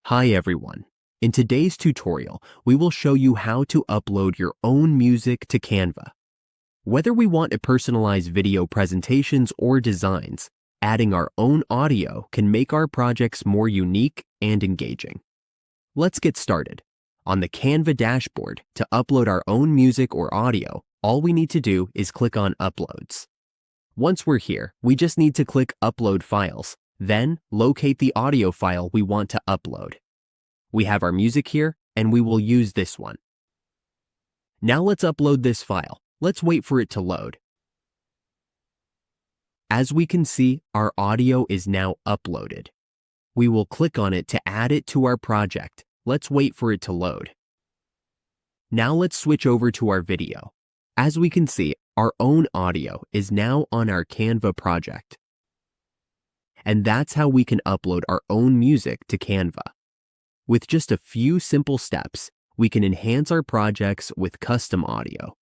Hi everyone. In today's tutorial, we will show you how to upload your own music to Canva. Whether we want to personalize video presentations or designs, adding our own audio can make our projects more unique and engaging. Let's get started. On the Canva dashboard, to upload our own music or audio, all we need to do is click on Uploads. Once we're here, we just need to click Upload Files. Then, locate the audio file we want to upload. We have our music here, and we will use this one. Now let's upload this file. Let's wait for it to load. As we can see, our audio is now uploaded. We will click on it to add it to our project. Let's wait for it to load. Now let's switch over to our video. As we can see, our own audio is now on our Canva project. And that's how we can upload our own music to Canva. With just a few simple steps, we can enhance our projects with custom audio.